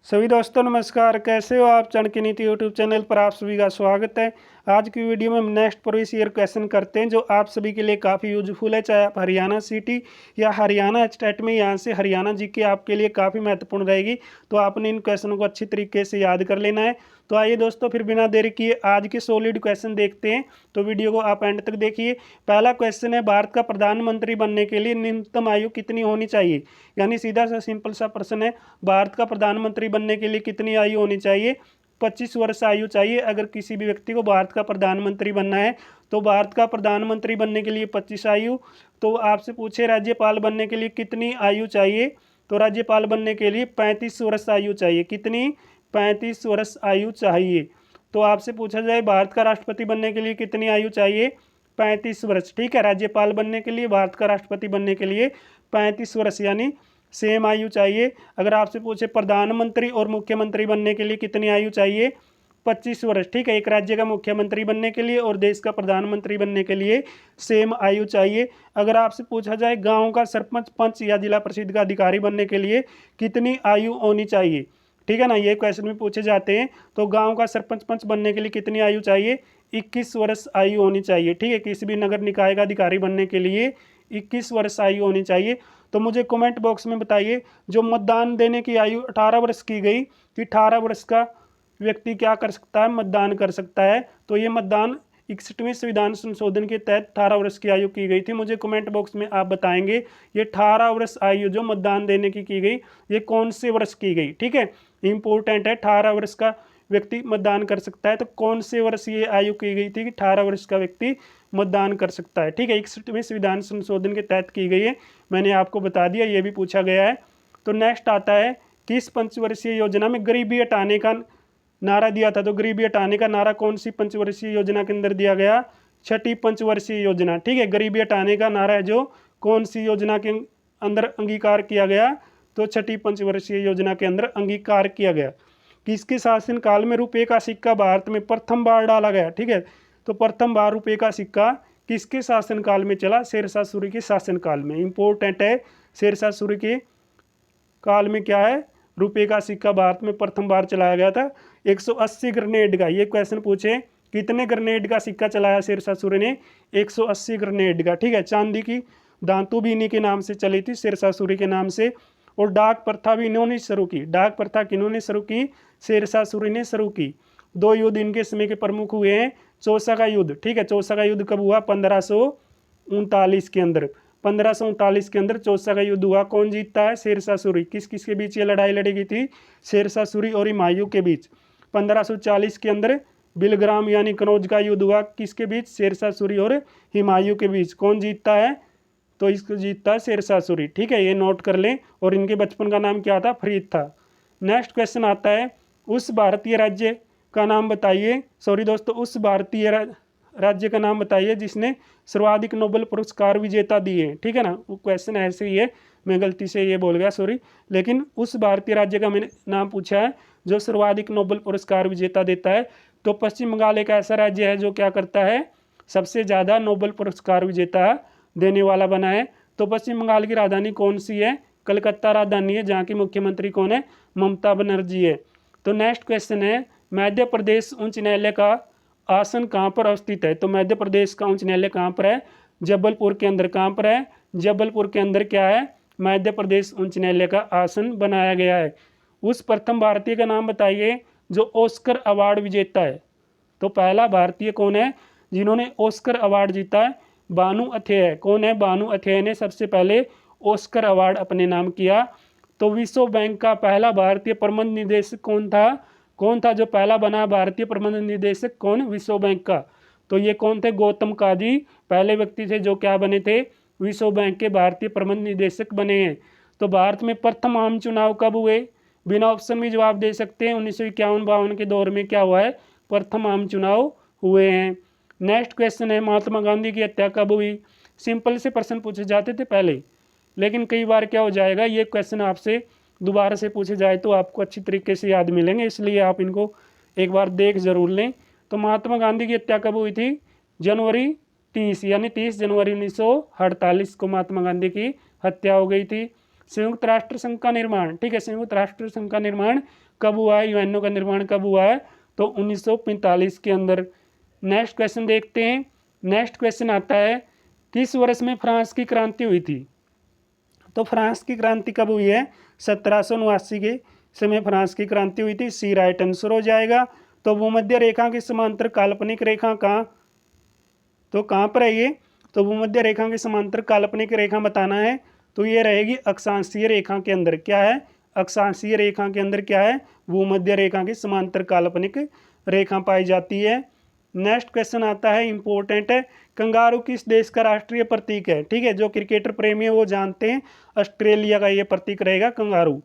सभी दोस्तों नमस्कार। कैसे हो आप? चाणक्य नीति यूट्यूब चैनल पर आप सभी का स्वागत है। आज की वीडियो में हम नेक्स्ट प्रीवियस ईयर क्वेश्चन करते हैं जो आप सभी के लिए काफ़ी यूजफुल है, चाहे आप हरियाणा सिटी या हरियाणा स्टेट में। यहाँ से हरियाणा जीके आपके लिए काफ़ी महत्वपूर्ण रहेगी, तो आपने इन क्वेश्चनों को अच्छी तरीके से याद कर लेना है। तो आइए दोस्तों, फिर बिना देरी किए आज के सॉलिड क्वेश्चन देखते हैं, तो वीडियो को आप एंड तक देखिए। पहला क्वेश्चन है, भारत का प्रधानमंत्री बनने के लिए न्यूनतम आयु कितनी होनी चाहिए? यानी सीधा सा सिंपल सा प्रश्न है, भारत का प्रधानमंत्री बनने के लिए कितनी आयु होनी चाहिए? 25 वर्ष आयु चाहिए। अगर किसी भी व्यक्ति को भारत का प्रधानमंत्री बनना है तो भारत का प्रधानमंत्री बनने के लिए 25 आयु। तो आपसे पूछे राज्यपाल बनने के लिए कितनी आयु चाहिए? तो राज्यपाल बनने के लिए 35 वर्ष आयु चाहिए। कितनी? 35 वर्ष आयु चाहिए। तो आपसे पूछा जाए भारत का राष्ट्रपति बनने के लिए कितनी आयु चाहिए? 35 वर्ष। ठीक है, राज्यपाल बनने के लिए, भारत का राष्ट्रपति बनने के लिए 35 वर्ष यानी सेम आयु चाहिए। अगर आपसे पूछे प्रधानमंत्री और मुख्यमंत्री बनने के लिए कितनी आयु चाहिए? 25 वर्ष। ठीक है, एक राज्य का मुख्यमंत्री बनने के लिए और देश का प्रधानमंत्री बनने के लिए सेम आयु चाहिए। अगर आपसे पूछा जाए गांव का सरपंच, पंच या जिला परिषद का अधिकारी बनने के लिए कितनी आयु होनी चाहिए? ठीक है ना, ये क्वेश्चन में पूछे जाते हैं। तो गांव का सरपंच पंच बनने के लिए कितनी आयु चाहिए? 21 वर्ष आयु होनी चाहिए। ठीक है, किसी भी नगर निकाय का अधिकारी बनने के लिए 21 वर्ष आयु होनी चाहिए। तो मुझे कमेंट बॉक्स में बताइए, जो मतदान देने की आयु 18 वर्ष की गई, कि 18 वर्ष का व्यक्ति क्या कर सकता है? मतदान कर सकता है। तो ये मतदान 61वें संविधान संशोधन के तहत 18 वर्ष की आयु की गई थी। मुझे कमेंट बॉक्स में आप बताएंगे ये 18 वर्ष आयु जो मतदान देने की गई, ये कौन से वर्ष की गई? ठीक है, इंपॉर्टेंट है। 18 वर्ष का व्यक्ति मतदान कर सकता है, तो कौन से वर्ष ये आयु की गई थी कि 18 वर्ष का व्यक्ति मतदान कर सकता है? ठीक है, 61वें संविधान संशोधन के तहत की गई है, मैंने आपको बता दिया। ये भी पूछा गया है। तो नेक्स्ट आता है, किस पंचवर्षीय योजना में गरीबी हटाने का नारा दिया था? तो गरीबी हटाने का नारा कौन सी पंचवर्षीय योजना के अंदर दिया गया? छठी पंचवर्षीय योजना। ठीक है, गरीबी हटाने का नारा है जो कौन सी योजना के अंदर अंगीकार किया गया? तो छठी पंचवर्षीय योजना के अंदर अंगीकार किया गया। किसके शासनकाल में रुपये का सिक्का भारत में प्रथम बार डाला गया? ठीक है, तो प्रथम बार रुपये का सिक्का किसके शासनकाल में चला? शेरशाह सूरी के शासनकाल में। इंपॉर्टेंट है, शेरशाह सूरी के काल में क्या है? रुपये का सिक्का भारत में प्रथम बार चलाया गया था। 180 ग्रेनेड का ये क्वेश्चन पूछे, कितने ग्रेनेड का सिक्का चलाया शेरशाह सूरी ने? 180 ग्रेनेड का। ठीक है, चांदी की धातु भी इन्हीं के नाम से चली थी, शेरशाह सूरी के नाम से। और डाक प्रथा भी इन्होंने शुरू की। डाक प्रथा किन्होंने शुरू की? शेरशाह सूरी ने शुरू की। दो युद्ध इनके समय के प्रमुख हुए हैं। चौसा का युद्ध। ठीक है, चौसा का युद्ध कब हुआ? 1539 के अंदर। 1539 के अंदर चौसा का युद्ध हुआ। कौन जीतता है? शेरशाह सूरी। किस किस के बीच ये लड़ाई लड़ी गई थी? शेरशाह सूरी और हुमायूं के बीच। 1540 के अंदर बिलग्राम यानी कनौज का युद्ध हुआ। किसके बीच? शेरशाह सूरी और हुमायूं के बीच। कौन जीतता है? तो इसको जीतता है शेरशाह सूरी। ठीक है, ये नोट कर लें। और इनके बचपन का नाम क्या था? फरीद था। नेक्स्ट क्वेश्चन आता है, उस भारतीय राज्य का नाम बताइए। सॉरी दोस्तों, उस भारतीय राज्य का नाम बताइए जिसने सर्वाधिक नोबेल पुरस्कार विजेता दिए। ठीक है ना, वो क्वेश्चन ऐसे ही है, मैं गलती से ये बोल गया, सॉरी। लेकिन उस भारतीय राज्य का मैंने नाम पूछा है जो सर्वाधिक नोबेल पुरस्कार विजेता देता है। तो पश्चिम बंगाल एक ऐसा राज्य है जो क्या करता है? सबसे ज़्यादा नोबेल पुरस्कार विजेता देने वाला बना है। तो पश्चिम बंगाल की राजधानी कौन सी है? कलकत्ता राजधानी है, जहाँ की मुख्यमंत्री कौन है? ममता बनर्जी है। तो नेक्स्ट क्वेश्चन है, मध्य प्रदेश उच्च न्यायालय का आसन कहाँ पर अवस्थित है? तो मध्य प्रदेश का उच्च न्यायालय कहाँ पर है? जबलपुर के अंदर। कहाँ पर है? जबलपुर के अंदर क्या है? मध्य प्रदेश उच्च न्यायालय का आसन बनाया गया है। उस प्रथम भारतीय का नाम बताइए जो ऑस्कर अवार्ड विजेता है। तो पहला भारतीय कौन है जिन्होंने ऑस्कर अवार्ड जीता है? बानू अथेय। कौन है? बानू अथेय ने सबसे पहले ऑस्कर अवार्ड अपने नाम किया। तो विश्व बैंक का पहला भारतीय प्रबंध निदेशक कौन था? कौन था जो पहला बना भारतीय प्रबंध निदेशक? कौन? विश्व बैंक का। तो ये कौन थे? गौतम काजी पहले व्यक्ति थे जो क्या बने थे? विश्व बैंक के भारतीय प्रबंध निदेशक बने हैं। तो भारत में प्रथम आम चुनाव कब हुए? बिना ऑप्शन में जवाब दे सकते हैं। 1951-52 के दौर में क्या हुआ है? प्रथम आम चुनाव हुए हैं। नेक्स्ट क्वेश्चन है, महात्मा गांधी की हत्या कब हुई? सिंपल से प्रश्न पूछे जाते थे पहले, लेकिन कई बार क्या हो जाएगा, ये क्वेश्चन आपसे दोबारा से पूछे जाए तो आपको अच्छी तरीके से याद मिलेंगे, इसलिए आप इनको एक बार देख जरूर लें। तो महात्मा गांधी की हत्या कब हुई थी? जनवरी 30 यानी 30 जनवरी 1948 को महात्मा गांधी की हत्या हो गई थी। संयुक्त राष्ट्र संघ का निर्माण, ठीक है, संयुक्त राष्ट्र संघ का निर्माण कब हुआ है, यूएनओ का निर्माण कब हुआ है, तो 1945 के अंदर। नेक्स्ट क्वेश्चन देखते हैं। नेक्स्ट क्वेश्चन आता है, किस वर्ष में फ्रांस की क्रांति हुई थी। तो फ्रांस की क्रांति कब हुई है, 1789 के समय फ्रांस की क्रांति हुई थी। सी राइट आंसर हो जाएगा। तो भूमध्य रेखा के समांतर काल्पनिक रेखा कहाँ, तो कहाँ पर है ये, तो भूमध्य रेखा के समांतर काल्पनिक रेखा बताना है, तो ये रहेगी अक्षांशीय रेखा के अंदर। क्या है, अक्षांशीय रेखा के अंदर क्या है, भूमध्य रेखा के समांतर काल्पनिक रेखा पाई जाती है। नेक्स्ट क्वेश्चन आता है, इंपॉर्टेंट है, कंगारू किस देश का राष्ट्रीय प्रतीक है। ठीक है, जो क्रिकेटर प्रेमी है वो जानते हैं, ऑस्ट्रेलिया का ये प्रतीक रहेगा कंगारू।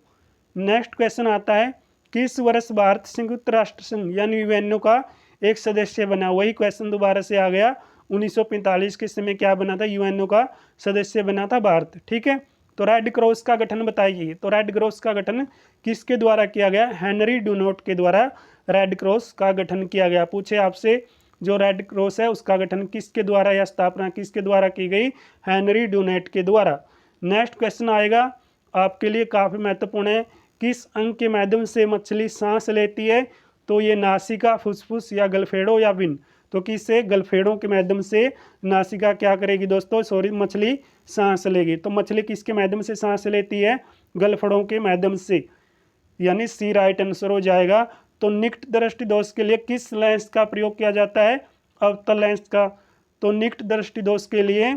नेक्स्ट क्वेश्चन आता है, किस वर्ष भारत संयुक्त राष्ट्र संघ यानी यूएनओ का एक सदस्य बना। वही क्वेश्चन दोबारा से आ गया, 1945 के समय क्या बना था, यूएनओ का सदस्य बना था भारत। ठीक है, तो रेड क्रॉस का गठन बताइए। तो रेड क्रॉस का गठन किसके द्वारा किया गया, हेनरी डुनोट के द्वारा रेड क्रॉस का गठन किया गया। पूछे आपसे, जो रेड क्रॉस है उसका गठन किसके द्वारा या स्थापना किसके द्वारा की गई, हेनरी डुनेट के द्वारा। नेक्स्ट क्वेश्चन आएगा आपके लिए काफ़ी महत्वपूर्ण है, किस अंग के माध्यम से मछली सांस लेती है। तो ये नासिका, फुसफुस या गलफेड़ों या विन। तो किससे, गलफेड़ों के माध्यम से नासिका क्या करेगी दोस्तों, सॉरी, मछली सांस लेगी। तो मछली किसके माध्यम से सांस लेती है, गलफड़ों के माध्यम से, यानी सी राइट आंसर हो जाएगा। तो निकट दृष्टि दोष के लिए किस लेंस का प्रयोग किया जाता है, अवतल लेंस का। तो निकट दृष्टि दोष के लिए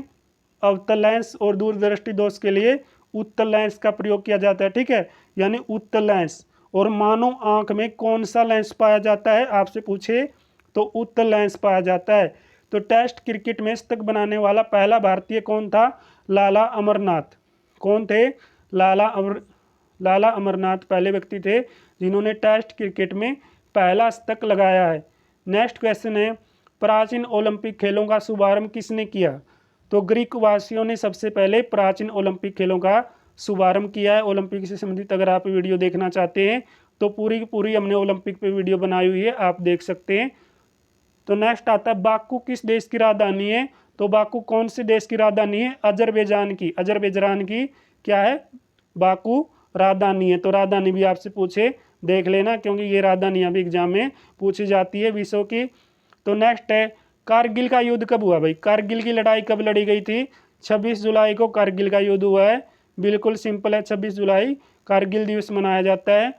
अवतल लेंस और दूरदृष्टि दोष के लिए उत्तल लेंस का प्रयोग किया जाता है। ठीक है, यानी उत्तल लेंस। और मानव आंख में कौन सा लेंस पाया जाता है, आपसे पूछे तो उत्तल लेंस पाया जाता है। तो टेस्ट क्रिकेट में शतक बनाने वाला पहला भारतीय कौन था, लाला अमरनाथ। कौन थे, लाला अमरनाथ पहले व्यक्ति थे जिन्होंने टेस्ट क्रिकेट में पहला शतक लगाया है। नेक्स्ट क्वेश्चन है, प्राचीन ओलंपिक खेलों का शुभारंभ किसने किया। तो ग्रीक वासियों ने सबसे पहले प्राचीन ओलंपिक खेलों का शुभारंभ किया है। ओलंपिक से संबंधित अगर आप वीडियो देखना चाहते हैं तो पूरी की पूरी हमने ओलंपिक पे वीडियो बनाई हुई है, आप देख सकते हैं। तो नेक्स्ट आता है, बाकू किस देश की राजधानी है। तो बाकू कौन से देश की राजधानी है, अजरबैजान की। अजरबैजान की क्या है, बाकू राजधानी है। तो राजधानी भी आपसे पूछे देख लेना, क्योंकि ये राजधानियां भी एग्जाम में पूछी जाती है विश्व की। तो नेक्स्ट है, कारगिल का युद्ध कब हुआ भाई, कारगिल की लड़ाई कब लड़ी गई थी। 26 जुलाई को कारगिल का युद्ध हुआ है। बिल्कुल सिंपल है, 26 जुलाई कारगिल दिवस मनाया जाता है।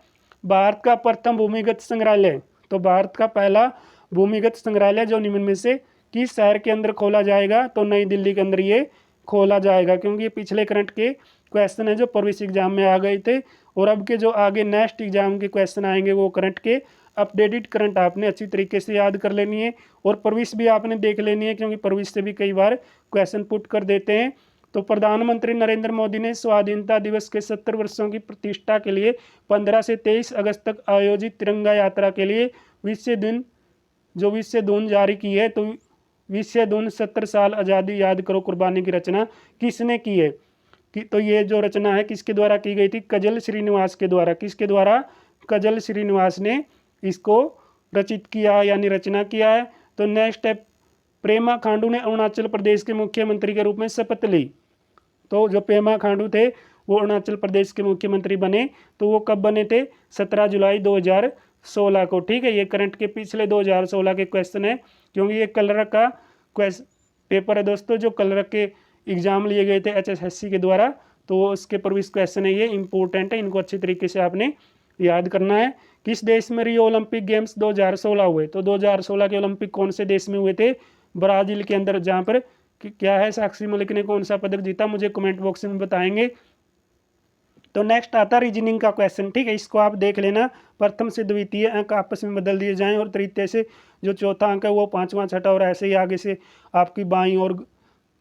भारत का प्रथम भूमिगत संग्रहालय। तो भारत का पहला भूमिगत संग्रहालय जो निम्न में से किस शहर के अंदर खोला जाएगा, तो नई दिल्ली के अंदर ये खोला जाएगा। क्योंकि ये पिछले करंट के क्वेश्चन है जो प्रवेश एग्जाम में आ गए थे, और अब के जो आगे नेक्स्ट एग्जाम के क्वेश्चन आएंगे वो करंट के अपडेटेड करंट आपने अच्छी तरीके से याद कर लेनी है, और प्रवेश भी आपने देख लेनी है, क्योंकि प्रवेश से भी कई बार क्वेश्चन पुट कर देते हैं। तो प्रधानमंत्री नरेंद्र मोदी ने स्वाधीनता दिवस के 70 वर्षों की प्रतिष्ठा के लिए 15 से 23 अगस्त तक आयोजित तिरंगा यात्रा के लिए विश्व धुन जारी की है। तो विश्व धुन 70 साल आज़ादी याद करो कुर्बानी की रचना किसने की है, तो ये जो रचना है किसके द्वारा की गई थी, कजल श्रीनिवास के द्वारा। किसके द्वारा, कजल श्रीनिवास ने इसको रचित किया यानी रचना किया है। तो नेक्स्ट है, पेमा खांडू ने अरुणाचल प्रदेश के मुख्यमंत्री के रूप में शपथ ली। तो जो पेमा खांडू थे वो अरुणाचल प्रदेश के मुख्यमंत्री बने, तो वो कब बने थे, 17 जुलाई 2016 को। ठीक है, ये करंट के पिछले 2016 के क्वेश्चन है, क्योंकि ये कलर का पेपर है दोस्तों, जो कलर के एग्जाम लिए गए थे HSSC के द्वारा। तो उसके प्रवेश क्वेश्चन है, ये इंपॉर्टेंट है, इनको अच्छी तरीके से आपने याद करना है। किस देश में रियो ओलंपिक गेम्स 2016 हुए। तो 2016 के ओलंपिक कौन से देश में हुए थे, ब्राजील के अंदर, जहाँ पर क्या है, साक्षी मलिक ने कौन सा पदक जीता, मुझे कमेंट बॉक्स में बताएंगे। तो नेक्स्ट आता रीजनिंग का क्वेश्चन। ठीक है, इसको आप देख लेना, प्रथम से द्वितीय अंक आपस में बदल दिए जाएं, और तृतीय से जो चौथा अंक है वो पांचवा, छठा, और ऐसे ही आगे से आपकी बाईं और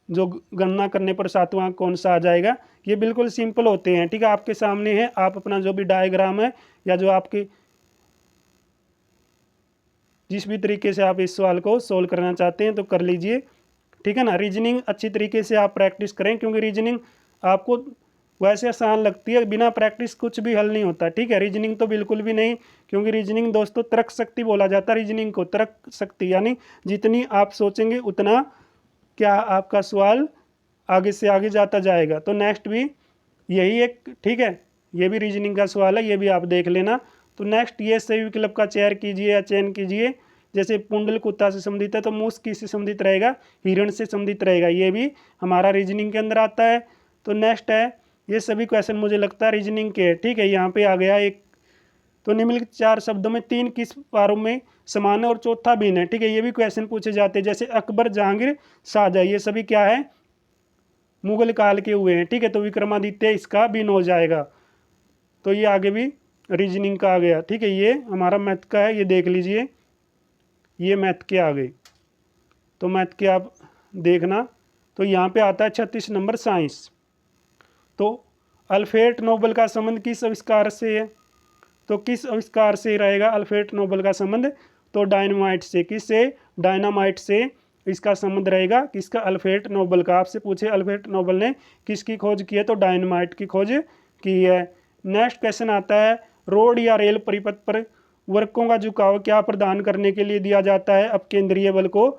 जो गणना करने पर सातवां अंक कौन सा आ जाएगा। ये बिल्कुल सिंपल होते हैं। ठीक है, आपके सामने है, आप अपना जो भी डायग्राम है या जो आपके जिस भी तरीके से आप इस सवाल को सोल्व करना चाहते हैं तो कर लीजिए। ठीक है ना, रीजनिंग अच्छी तरीके से आप प्रैक्टिस करें, क्योंकि रीजनिंग आपको वैसे आसान लगती है, बिना प्रैक्टिस कुछ भी हल नहीं होता। ठीक है, रीजनिंग तो बिल्कुल भी नहीं, क्योंकि रीजनिंग दोस्तों तर्क शक्ति बोला जाता है रीजनिंग को। तर्क शक्ति यानी जितनी आप सोचेंगे उतना क्या आपका सवाल आगे से आगे जाता जाएगा। तो नेक्स्ट भी यही एक, ठीक है, ये भी रीजनिंग का सवाल है, ये भी आप देख लेना। तो नेक्स्ट, ये सही विकल्प का चयन कीजिए या चयन कीजिए। जैसे पुंडल कुत्ता से संबंधित है तो मूस किससे संबंधित रहेगा, हिरण से संबंधित रहेगा, ये भी हमारा रीजनिंग के अंदर आता है। तो नेक्स्ट है, ये सभी क्वेश्चन मुझे लगता है रीजनिंग के है, ठीक है। यहाँ पे आ गया एक, तो निम्नलिखित 4 शब्दों में 3 किस पारों में समान है और चौथा भिन्न है, ठीक है। ये भी क्वेश्चन पूछे जाते हैं, जैसे अकबर, जहांगीर, शाहजहां, ये सभी क्या है, मुगल काल के हुए हैं, ठीक है। तो विक्रमादित्य इसका भिन्न हो जाएगा। तो ये आगे भी रीजनिंग का आ गया, ठीक है। ये हमारा मैथ का है, ये देख लीजिए, ये मैथ के आ गए। तो मैथ के आप देखना। तो यहाँ पे आता है 36 नंबर साइंस। तो अल्फ्रेड नोबेल का संबंध किस आविष्कार से है, तो किस आविष्कार से रहेगा अल्फ्रेड नोबेल का संबंध, तो डायनामाइट से। किससे, डायनामाइट से इसका संबंध रहेगा, किसका, अल्फ्रेड नोबेल का। आपसे पूछे अल्फ्रेड नोबेल ने किसकी खोज की है, तो डायनामाइट की खोज की है। नेक्स्ट क्वेश्चन आता है, रोड या रेल परिपथ पर वर्कों का झुकाव क्या प्रदान करने के लिए दिया जाता है, अब केंद्रीय बल को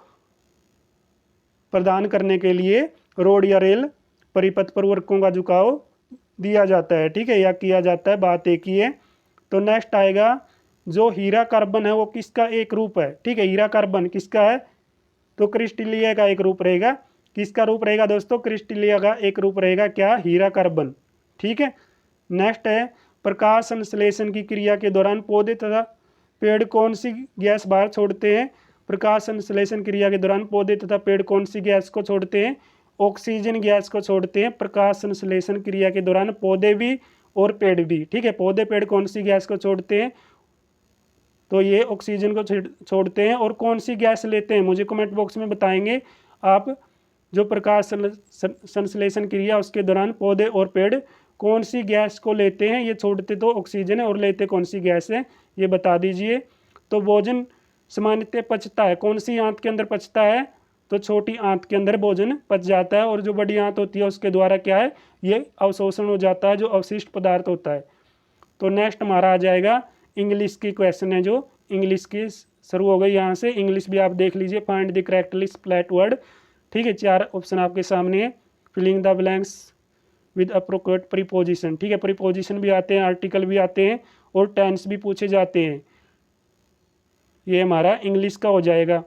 प्रदान करने के लिए रोड या रेल परिपथ पर वर्कों का झुकाव दिया जाता है, ठीक है, या किया जाता है, बात एक ही है। तो नेक्स्ट आएगा, जो हीरा कार्बन है वो किसका एक रूप है, ठीक है। हीरा कार्बन किसका है, तो क्रिस्टलीय का एक रूप रहेगा। किसका रूप रहेगा दोस्तों, क्रिस्टलीय का एक रूप रहेगा, क्या, हीरा कार्बन, ठीक है। नेक्स्ट है, प्रकाश संश्लेषण की क्रिया के दौरान पौधे तथा पेड़ कौन सी गैस बाहर छोड़ते हैं, प्रकाश संश्लेषण क्रिया के दौरान पौधे तथा पेड़ कौन सी गैस को छोड़ते हैं, ऑक्सीजन गैस को छोड़ते हैं। प्रकाश संश्लेषण क्रिया के दौरान पौधे भी और पेड़ भी, ठीक है। पौधे पेड़ कौन सी गैस को छोड़ते हैं, तो ये ऑक्सीजन को छोड़ते हैं। और कौन सी गैस लेते हैं, मुझे कमेंट बॉक्स में बताएंगे आप। जो प्रकाश संश्लेषण क्रिया उसके दौरान पौधे और पेड़ कौन सी गैस को लेते हैं, ये छोड़ते तो ऑक्सीजन है और लेते कौन सी गैस है, ये बता दीजिए। तो भोजन सामान्यतः पचता है, कौन सी आंत के अंदर पचता है, तो छोटी आंत के अंदर भोजन पच जाता है। और जो बड़ी आंत होती है उसके द्वारा क्या है, ये अवशोषण हो जाता है, जो अवशिष्ट पदार्थ होता है। तो नेक्स्ट हमारा आ जाएगा इंग्लिश की क्वेश्चन है, जो इंग्लिश की शुरू हो गई यहाँ से। इंग्लिश भी आप देख लीजिए, find the correctly spelt word, ठीक है। 4 ऑप्शन आपके सामने है, filling the blanks with appropriate preposition, ठीक है। प्रीपोजिशन भी आते हैं, आर्टिकल भी आते हैं और टेंस भी पूछे जाते हैं। ये हमारा इंग्लिश का हो जाएगा।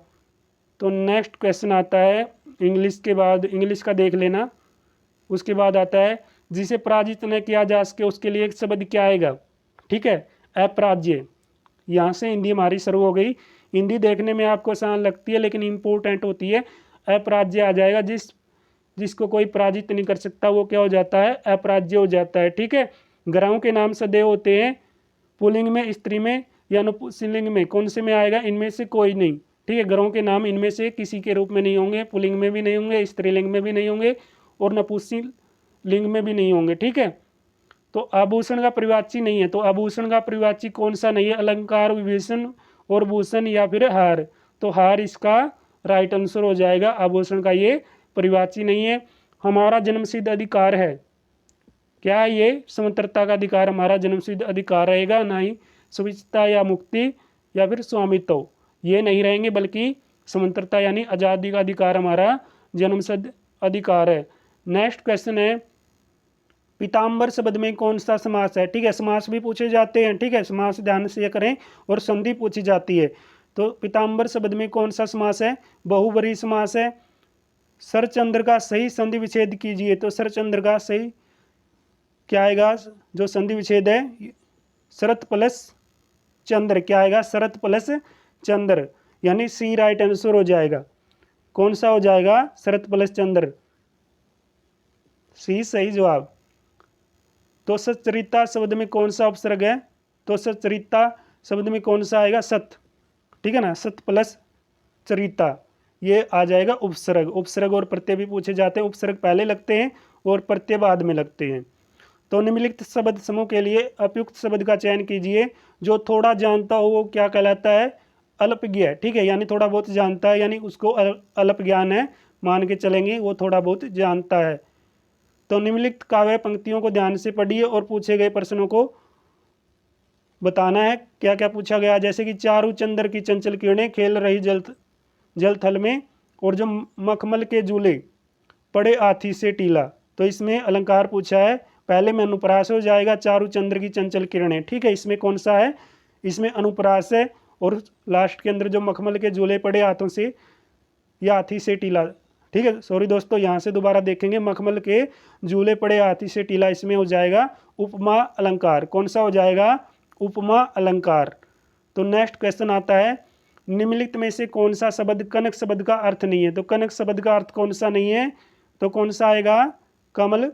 तो नेक्स्ट क्वेश्चन आता है इंग्लिश के बाद, इंग्लिश का देख लेना। उसके बाद आता है, जिसे पराजित न किया जा सके उसके लिए एक शब्द क्या आएगा, ठीक है, अपराज्य। यहाँ से हिंदी हमारी शुरू हो गई। हिंदी देखने में आपको आसान लगती है लेकिन इम्पोर्टेंट होती है। अपराज्य आ जाएगा, जिसको कोई पराजित नहीं कर सकता वो क्या हो जाता है, अपराज्य हो जाता है, ठीक है। ग्रहों के नाम सदैव होते हैं, पुल्लिंग में, स्त्री में या नपुंसकलिंग में, कौन से में आएगा, इनमें से कोई नहीं, ठीक है। ग्रहों के नाम इनमें से किसी के रूप में नहीं होंगे, पुल्लिंग में भी नहीं होंगे, स्त्रीलिंग में भी नहीं होंगे और नपुंसकलिंग में भी नहीं होंगे, ठीक है। तो आभूषण का परिवाची नहीं है, तो आभूषण का परिवाची कौन सा नहीं है, अलंकार, विभूषण और भूषण या फिर हार। तो हार इसका राइट आंसर हो जाएगा, आभूषण का ये परिवाची नहीं है। हमारा जन्मसिद्ध अधिकार है, क्या ये स्वतंत्रता का अधिकार हमारा जन्मसिद्ध अधिकार रहेगा, ना ही स्वेच्छा या मुक्ति या फिर स्वामित्व, ये नहीं रहेंगे, बल्कि स्वतंत्रता यानी आज़ादी का अधिकार हमारा जन्मसिद्ध अधिकार है। नेक्स्ट क्वेश्चन है, पीताम्बर शब्द में कौन सा समास है, ठीक है। समास भी पूछे जाते हैं, ठीक है, समास ध्यान से करें, और संधि पूछी जाती है। तो पीताम्बर शब्द में कौन सा समास है, बहुब्रीहि समास है। शरचंद्र का सही संधि विच्छेद कीजिए, तो शरचंद्र का सही क्या आएगा, जो संधि विच्छेद है, शरत प्लस चंद्र, क्या आएगा, शरत प्लस चंद्र, यानी सी राइट आंसर हो जाएगा। कौन सा हो जाएगा, शरत प्लस चंद्र, सी सही जवाब। तो सच्चरिता शब्द में कौन सा उपसर्ग है, तो सच्चरिता शब्द में कौन सा आएगा, सत, ठीक है ना, सत प्लस चरिता, ये आ जाएगा उपसर्ग। उपसर्ग और प्रत्यय भी पूछे जाते हैं, उपसर्ग पहले लगते हैं और प्रत्यय बाद में लगते हैं। तो निम्नलिखित शब्द समूह के लिए उपयुक्त शब्द का चयन कीजिए। जो थोड़ा जानता हो वो क्या कहलाता है, अल्पज्ञ, ठीक है, यानी थोड़ा बहुत जानता है, यानी उसको अल्प ज्ञान है, मान के चलेंगे, वो थोड़ा बहुत जानता है। तो निम्नलिखित काव्य पंक्तियों को ध्यान से पढ़िए और पूछे गए प्रश्नों को बताना है, क्या क्या पूछा गया। जैसे कि चारु चंद्र की चंचल किरणें खेल रही जल थल में, और जो मखमल के झूले पड़े हाथी से टीला, तो इसमें अलंकार पूछा है, पहले में अनुप्रास हो जाएगा, चारु चंद्र की चंचल किरणें, ठीक है। इसमें कौन सा है, इसमें अनुप्रास है। और लास्ट के अंदर जो मखमल के झूले पड़े हाथों से या हाथी से टीला, ठीक है। सॉरी दोस्तों, यहाँ से दोबारा देखेंगे, मखमल के झूले पड़े हाथी से टीला, इसमें हो जाएगा उपमा अलंकार। कौन सा हो जाएगा, उपमा अलंकार। तो नेक्स्ट क्वेश्चन आता है, निम्नलिखित में से कौन सा शब्द कनक शब्द का अर्थ नहीं है। तो कनक शब्द का अर्थ कौन सा नहीं है, तो कौन सा आएगा, कमल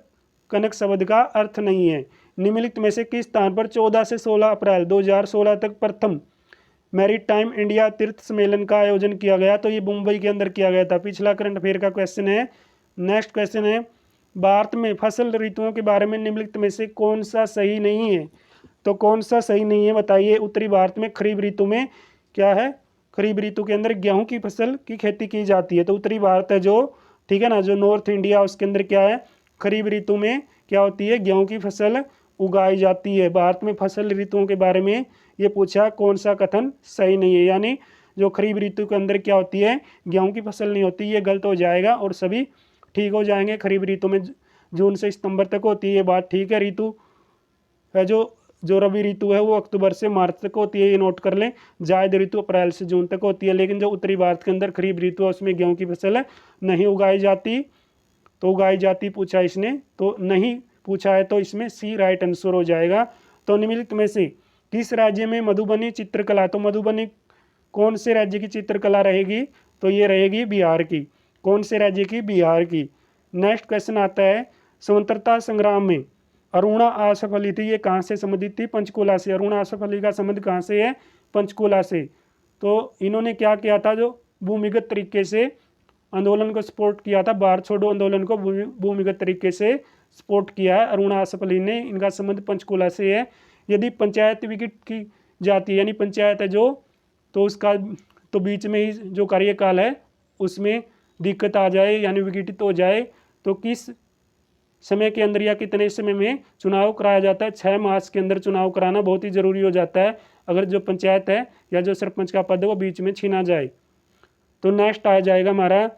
कनक शब्द का अर्थ नहीं है। निम्नलिखित में से किस स्थान पर 14 से 16 अप्रैल 2016 तक प्रथम मैरिट टाइम इंडिया तीर्थ सम्मेलन का आयोजन किया गया। तो ये मुंबई के अंदर किया गया था। पिछला करंट अफेयर का क्वेश्चन है। नेक्स्ट क्वेश्चन है, भारत में फसल ऋतुओं के बारे में निम्नलिखित में से कौन सा सही नहीं है। तो कौन सा सही नहीं है बताइए। उत्तरी भारत में खरीफ ऋतु में क्या है, खरीफ ऋतु के अंदर गेहूं की फसल की खेती की जाती है। तो उत्तरी भारत है जो, ठीक है ना, जो नॉर्थ इंडिया, उसके अंदर क्या है, खरीफ ऋतु में क्या होती है, गेहूं की फसल उगाई जाती है। भारत में फसल ऋतुओं के बारे में ये पूछा, कौन सा कथन सही नहीं है, यानी जो खरीफ ऋतु के अंदर क्या होती है, गेहूं की फसल नहीं होती, ये गलत हो जाएगा और सभी ठीक हो जाएंगे। खरीफ ऋतु में जून से सितंबर तक होती है, ये बात ठीक है। ऋतु है जो रबी ऋतु है वो अक्टूबर से मार्च तक होती है, ये नोट कर लें। जायद ऋतु अप्रैल से जून तक होती है। लेकिन जो उत्तरी भारत के अंदर खरीफ ऋतु है उसमें गेहूं की फसल नहीं उगाई जाती। तो उगाई जाती पूछा इसने, तो नहीं पूछा है, तो इसमें सी राइट आंसर हो जाएगा। तो निम्नलिखित में से किस राज्य में मधुबनी चित्रकला, तो मधुबनी कौन से राज्य की चित्रकला रहेगी, तो ये रहेगी बिहार की। कौन से राज्य की, बिहार की। नेक्स्ट क्वेश्चन आता है, स्वतंत्रता संग्राम में अरुणा आसफ अली थी, ये कहाँ से संबंधित थी, पंचकुला से। अरुणा आसफ अली का संबंध कहाँ से है, पंचकुला से। तो इन्होंने क्या किया था, जो भूमिगत तरीके से आंदोलन को सपोर्ट किया था, भारत छोड़ो आंदोलन को भूमिगत तरीके से सपोर्ट किया है अरुणा आसफ अली ने। इनका संबंध पंचकुला से है। यदि पंचायत विकट की जाती है, यानी पंचायत है जो, तो उसका तो बीच में ही जो कार्यकाल है उसमें दिक्कत आ जाए, यानी विघटित हो जाए, तो किस समय के अंदर या कितने समय में चुनाव कराया जाता है। 6 मास के अंदर चुनाव कराना बहुत ही जरूरी हो जाता है, अगर जो पंचायत है या जो सरपंच का पद है वो बीच में छीना जाए। तो नेक्स्ट आ जाएगा हमारा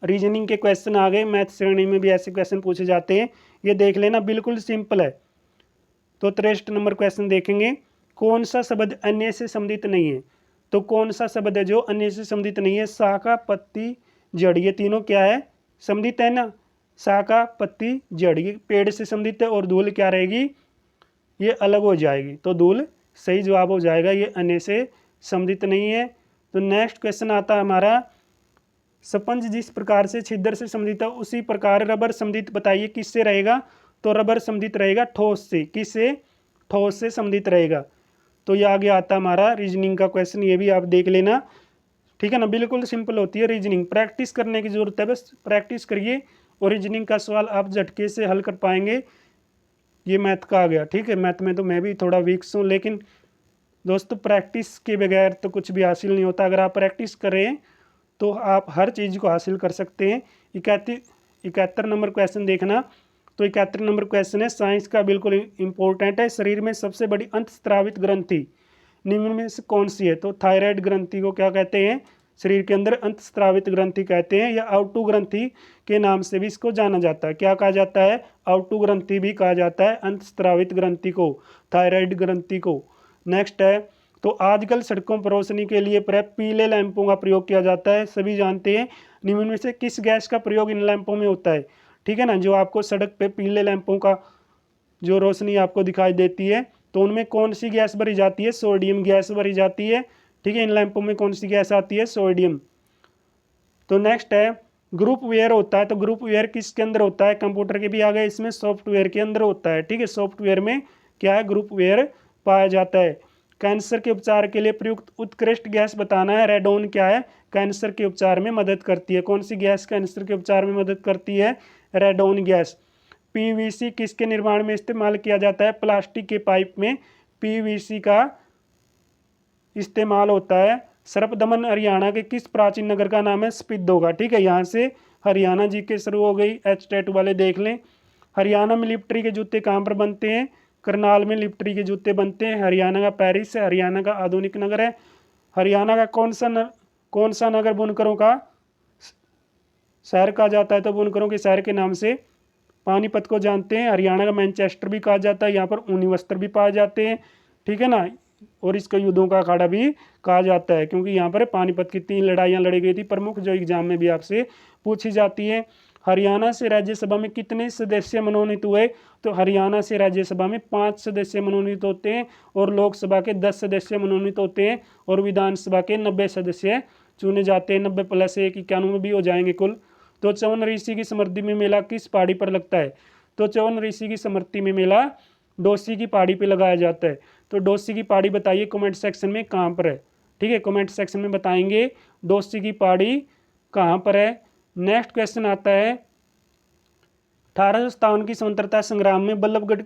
रीजनिंग के क्वेश्चन आ गए। मैथ श्रेणी में भी ऐसे क्वेश्चन पूछे जाते हैं, ये देख लेना, बिल्कुल सिंपल है। तो 63 नंबर क्वेश्चन देखेंगे, कौन सा शब्द अन्य से संबंधित नहीं है। तो कौन सा शब्द है जो अन्य से संबंधित नहीं है, शाखा पत्ती जड़, ये तीनों क्या है, संबंधित है ना। शाखा पत्ती जड़ ये पेड़ से संबंधित है, और धूल क्या रहेगी, ये अलग हो जाएगी। तो धूल सही जवाब हो जाएगा, ये अन्य से संबंधित नहीं है। तो नेक्स्ट क्वेश्चन आता है हमारा, स्पंज जिस प्रकार से छिद्र से संबंधित है उसी प्रकार रबर संबंधित बताइए किससे रहेगा। तो रबर संबंधित रहेगा ठोस से। किससे, ठोस से संबंधित रहेगा। तो ये आगे आता हमारा रीजनिंग का क्वेश्चन, ये भी आप देख लेना, ठीक है ना। बिल्कुल सिंपल होती है रीजनिंग, प्रैक्टिस करने की जरूरत है, बस प्रैक्टिस करिए और रीजनिंग का सवाल आप झटके से हल कर पाएंगे। ये मैथ का आ गया, ठीक है। मैथ में तो मैं भी थोड़ा वीक हूँ, लेकिन दोस्तों प्रैक्टिस के बगैर तो कुछ भी हासिल नहीं होता। अगर आप प्रैक्टिस करें तो आप हर चीज़ को हासिल कर सकते हैं। 71 नंबर क्वेश्चन देखना। तो 71 नंबर क्वेश्चन है, साइंस का, बिल्कुल इंपॉर्टेंट है। शरीर में सबसे बड़ी अंतस्रावित ग्रंथि निम्न में से कौन सी है। तो थायराइड ग्रंथि को क्या कहते हैं, शरीर के अंदर अंतस्रावित ग्रंथि कहते हैं, या आउटू ग्रंथि के नाम से भी इसको जाना जाता है। क्या कहा जाता है, आउटू ग्रंथि भी कहा जाता है अंतस्रावित ग्रंथि को, थायराइड ग्रंथि को। नेक्स्ट है, तो आजकल सड़कों पर रोशनी के लिए पीले लैंपों का प्रयोग किया जाता है, सभी जानते हैं। निम्न में से किस गैस का प्रयोग इन लैंपों में होता है, ठीक है ना। जो आपको सड़क पे पीले लैंपों का जो रोशनी आपको दिखाई देती है, तो उनमें कौन सी गैस भरी जाती है, सोडियम गैस भरी जाती है, ठीक है। इन लैंपों में कौन सी गैस आती है, सोडियम। तो नेक्स्ट है, ग्रुप वेयर होता है। तो ग्रुप वेयर किसके अंदर होता है, कंप्यूटर के भी आ गए, इसमें सॉफ्टवेयर के अंदर होता है, ठीक है। सॉफ्टवेयर में क्या है, ग्रुप वेयर पाया जाता है। कैंसर के उपचार के लिए प्रयुक्त उत्कृष्ट गैस बताना है। रेडोन क्या है, कैंसर के उपचार में मदद करती है। कौन सी गैस कैंसर के उपचार में मदद करती है, रेडोन गैस। पीवीसी किसके निर्माण में इस्तेमाल किया जाता है, प्लास्टिक के पाइप में पीवीसी का इस्तेमाल होता है। सर्पदमन हरियाणा के किस प्राचीन नगर का नाम है, स्पिद्दोगा, ठीक है। यहाँ से हरियाणा जी के शुरू हो गई, एच टैटू वाले देख लें। हरियाणा में लिपट्री के जूते कहाँ पर बनते हैं, करनाल में लिपट्री के जूते बनते हैं। हरियाणा का पेरिस है, हरियाणा का आधुनिक नगर है। हरियाणा का कौन सा नगर बुनकरों का शहर कहा जाता है, तो बुनकरों के शहर के नाम से पानीपत को जानते हैं, हरियाणा का मैनचेस्टर भी कहा जाता है, यहाँ पर ऊनी वस्त्र भी पाए जाते हैं, ठीक है ना। और इसको युद्धों का अखाड़ा भी कहा जाता है, क्योंकि यहाँ पर पानीपत की 3 लड़ाइयाँ लड़ी गई थी प्रमुख, जो एग्जाम में भी आपसे पूछी जाती है। हरियाणा से राज्यसभा में कितने सदस्य मनोनीत हुए? तो हरियाणा से राज्यसभा में 5 सदस्य मनोनीत होते हैं, और लोकसभा के 10 सदस्य मनोनीत होते हैं, और विधानसभा के 90 सदस्य चुने जाते हैं। 90 + 1 91 भी हो जाएंगे कुल। तो च्यवन ऋषि की स्मृति में मेला किस पहाड़ी पर लगता है? तो च्यवन ऋषि की स्मृति में मेला डोसी की पहाड़ी पर लगाया जाता है। तो डोसी की पहाड़ी बताइए कमेंट सेक्शन में कहाँ पर है, ठीक है, कमेंट सेक्शन में बताएंगे डोसी की पहाड़ी कहाँ पर है। नेक्स्ट क्वेश्चन आता है, 1857 की स्वतंत्रता संग्राम में बल्लभगढ़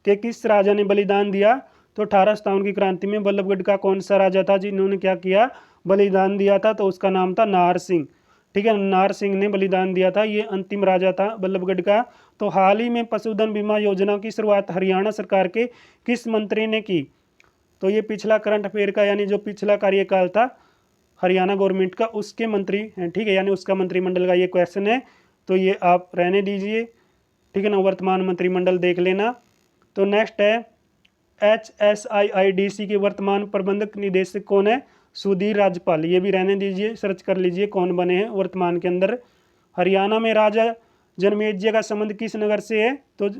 के किस राजा ने बलिदान दिया? तो 1857 की क्रांति में बल्लभगढ़ का कौन सा राजा था जिन्होंने क्या किया? बलिदान दिया था। तो उसका नाम था नाहर सिंह, ठीक है, नाहर सिंह ने बलिदान दिया था, ये अंतिम राजा था बल्लभगढ़ का। तो हाल ही में पशुधन बीमा योजना की शुरुआत हरियाणा सरकार के किस मंत्री ने की? तो ये पिछला करंट अफेयर का, यानी जो पिछला कार्यकाल था हरियाणा गवर्नमेंट का, उसके मंत्री हैं, ठीक है, यानी उसका मंत्रिमंडल का ये क्वेश्चन है। तो ये आप रहने दीजिए, ठीक है ना, वर्तमान मंत्रिमंडल देख लेना। तो नेक्स्ट है, HSIIDC के वर्तमान प्रबंधक निदेशक कौन है? सुधीर राजपाल, ये भी रहने दीजिए, सर्च कर लीजिए कौन बने हैं वर्तमान के अंदर। हरियाणा में राजा जनमेजय का संबंध किस नगर से है? तो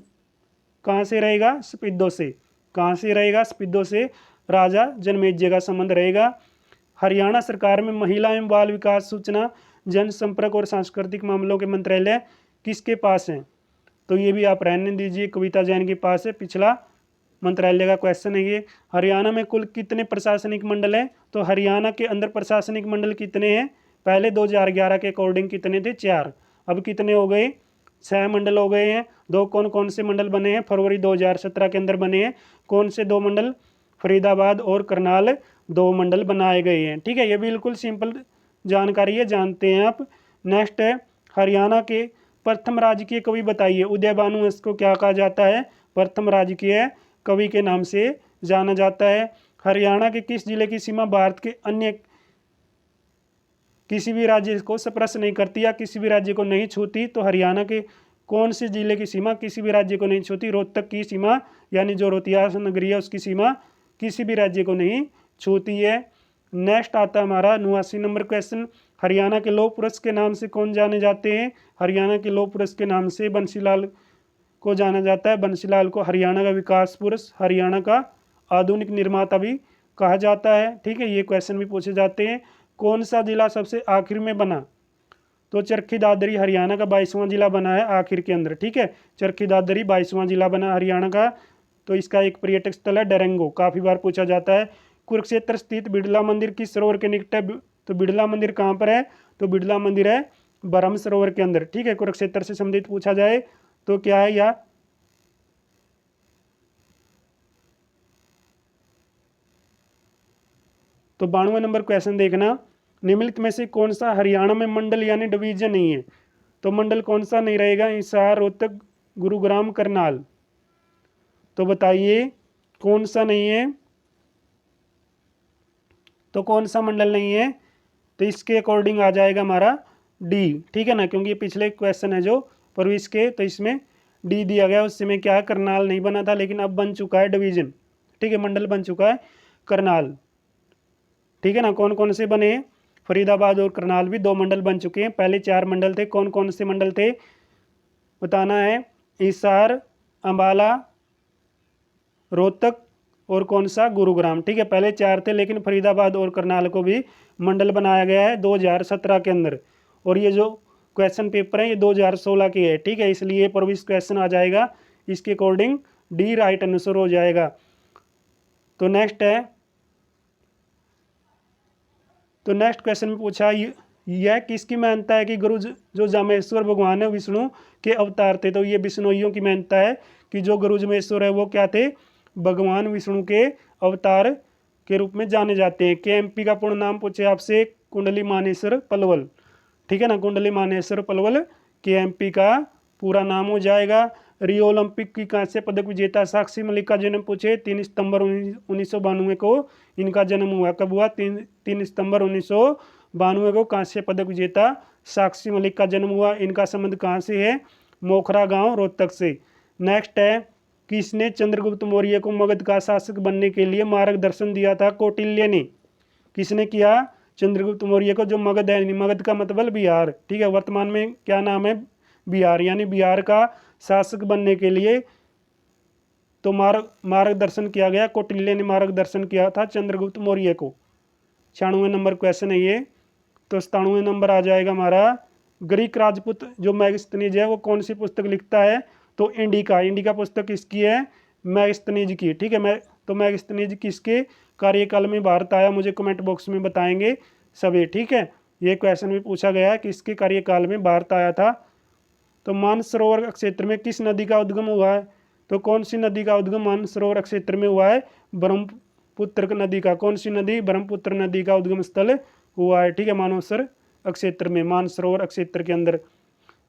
कहाँ से रहेगा? स्पीदो से। कहाँ से रहेगा? स्पीदो से राजा जनमेजय का संबंध रहेगा। हरियाणा सरकार में महिला एवं बाल विकास, सूचना, जनसंपर्क और सांस्कृतिक मामलों के मंत्रालय किसके पास हैं? तो ये भी आप रहने दीजिए, कविता जैन के पास है, पिछला मंत्रालय का क्वेश्चन है ये। हरियाणा में कुल कितने प्रशासनिक मंडल हैं? तो हरियाणा के अंदर प्रशासनिक मंडल कितने हैं? पहले 2011 के अकॉर्डिंग कितने थे? 4। अब कितने हो गए? 6 मंडल हो गए हैं। 2 कौन कौन से मंडल बने हैं? फरवरी 2017 के अंदर बने हैं। कौन से 2 मंडल? फरीदाबाद और करनाल 2 मंडल बनाए गए हैं, ठीक है। ये बिल्कुल सिंपल जानकारी है, जानते हैं आप। नेक्स्ट है, हरियाणा के प्रथम राजकीय कवि बताइए। उदय भानु इसको क्या कहा जाता है? प्रथम राजकीय कवि के नाम से जाना जाता है। हरियाणा के किस जिले की सीमा भारत के अन्य किसी भी राज्य को स्पर्श नहीं करती या किसी भी राज्य को नहीं छूती? तो हरियाणा के कौन से जिले की सीमा किसी भी राज्य को नहीं छूती? रोहतक की सीमा, यानी जो रोहतास नगरी है उसकी सीमा किसी भी राज्य को नहीं छूती है। नेक्स्ट आता है हमारा 89 नंबर क्वेश्चन, हरियाणा के लौह पुरुष के नाम से कौन जाने जाते हैं? हरियाणा के लौह पुरुष के नाम से बंसीलाल को जाना जाता है। बंसीलाल को हरियाणा का विकास पुरुष, हरियाणा का आधुनिक निर्माता भी कहा जाता है, ठीक है। ये क्वेश्चन भी पूछे जाते हैं। कौन सा जिला सबसे आखिर में बना? तो चरखी दादरी हरियाणा का 22वां जिला बना है आखिर के अंदर, ठीक है। चरखी दादरी 22वां जिला बना हरियाणा का। तो इसका एक पर्यटक स्थल है डरेंगो, काफ़ी बार पूछा जाता है। कुरुक्षेत्र स्थित बिड़ला मंदिर किस सरोवर के निकट है? तो बिड़ला मंदिर कहाँ पर है? तो बिड़ला मंदिर है ब्रह्म सरोवर के अंदर, ठीक है। कुरुक्षेत्र से संबंधित पूछा जाए तो क्या है या तो 92 नंबर क्वेश्चन देखना, निम्नलिखित में से कौन सा हरियाणा में मंडल यानी डिवीजन नहीं है? तो मंडल कौन सा नहीं रहेगा? हिसार, रोहतक, गुरुग्राम, करनाल। तो बताइए कौन सा नहीं है? तो कौन सा मंडल नहीं है? तो इसके अकॉर्डिंग आ जाएगा हमारा डी, ठीक है ना, क्योंकि ये पिछले क्वेश्चन है जो प्रविश के, तो इसमें डी दिया गया। उस समय क्या है, करनाल नहीं बना था, लेकिन अब बन चुका है डिवीजन, ठीक है, मंडल बन चुका है करनाल, ठीक है ना। कौन कौन से बने? फरीदाबाद और करनाल भी 2 मंडल बन चुके हैं। पहले 4 मंडल थे। कौन कौन से मंडल थे बताना है? हिसार, अंबाला, रोहतक और कौन सा? गुरुग्राम, ठीक है। पहले 4 थे, लेकिन फरीदाबाद और करनाल को भी मंडल बनाया गया है 2017 के अंदर। और ये जो क्वेश्चन पेपर है ये 2016 की है, ठीक है, इसलिए प्रविश क्वेश्चन आ जाएगा इसके अकॉर्डिंग डी राइट आंसर हो जाएगा। तो नेक्स्ट क्वेश्चन में पूछा यह किसकी मान्यता है कि गुरु जो जामेश्वर भगवान है विष्णु के अवतार थे? तो ये बिश्नोइयों की मान्यता है कि जो गुरु जमेश्वर है वो क्या थे? भगवान विष्णु के अवतार के रूप में जाने जाते हैं। KMP का पूर्ण नाम पूछे आपसे, कुंडली मानेश्वर पलवल, ठीक है ना, कुंडली मानेश्वर पलवल KMP का पूरा नाम हो जाएगा। रियो ओलंपिक की कांस्य पदक विजेता साक्षी मलिक का जन्म पूछे, 3 सितंबर 1992 को इनका जन्म हुआ। कब हुआ? 3 सितंबर 1992 को कांस्य पदक विजेता साक्षी मलिक का जन्म हुआ। इनका संबंध कहाँ से है? मोखरा गांव रोहतक से। नेक्स्ट है, किसने चंद्रगुप्त मौर्य को मगध का शासक बनने के लिए मार्गदर्शन दिया था? कौटिल्य ने। किसने किया? चंद्रगुप्त मौर्य को, जो मगध है, मगध का मतलब बिहार, ठीक है, वर्तमान में क्या नाम है? बिहार, यानी बिहार का शासक बनने के लिए तो मार्गदर्शन किया गया, कौटिल्य ने मार्गदर्शन किया था चंद्रगुप्त मौर्य को। 96 नंबर क्वेश्चन है ये। तो 97 नंबर आ जाएगा हमारा, ग्रीक राजपूत जो मैगस्थनीज है वो कौन सी पुस्तक लिखता है? तो इंडिका। इंडिका पुस्तक किसकी है? मैगस्थनीज की, ठीक है। तो मैगस्थनीज किसके कार्यकाल में भारत आया? मुझे कमेंट बॉक्स में बताएंगे सभी, ठीक है। ये क्वेश्चन भी पूछा गया है, किसके कार्यकाल में भारत आया था? तो मानसरोवर क्षेत्र में किस नदी का उद्गम हुआ है? तो कौन सी नदी का उद्गम मानसरोवर क्षेत्र में हुआ है? ब्रह्मपुत्र नदी का। कौन सी नदी? ब्रह्मपुत्र नदी का उद्गम स्थल हुआ है, ठीक है, मानसर क्षेत्र में, मानसरोवर क्षेत्र के अंदर।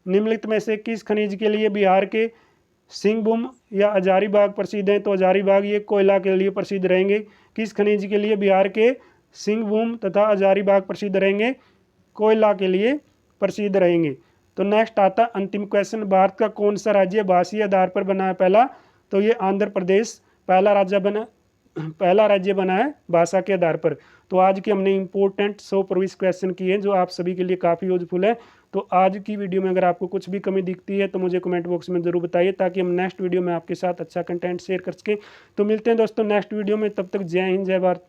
निम्नलिखित में से किस खनिज के लिए बिहार के सिंहभूम या हजारीबाग प्रसिद्ध हैं? तो हजारीबाग ये कोयला के लिए प्रसिद्ध रहेंगे। किस खनिज के लिए बिहार के सिंहभूम तथा हजारीबाग प्रसिद्ध रहेंगे? कोयला के लिए प्रसिद्ध रहेंगे। तो नेक्स्ट आता अंतिम क्वेश्चन, भारत का कौन सा राज्य भाषीय आधार पर बना है? पहला, तो ये आंध्र प्रदेश पहला राज्य बना है भाषा के आधार पर। तो आज की हमने इंपॉर्टेंट 100 प्रविष्ट क्वेश्चन किए हैं जो आप सभी के लिए काफ़ी यूजफुल है। तो आज की वीडियो में अगर आपको कुछ भी कमी दिखती है तो मुझे कमेंट बॉक्स में ज़रूर बताइए, ताकि हम नेक्स्ट वीडियो में आपके साथ अच्छा कंटेंट शेयर कर सकें। तो मिलते हैं दोस्तों नेक्स्ट वीडियो में, तब तक जय हिंद, जय भारत।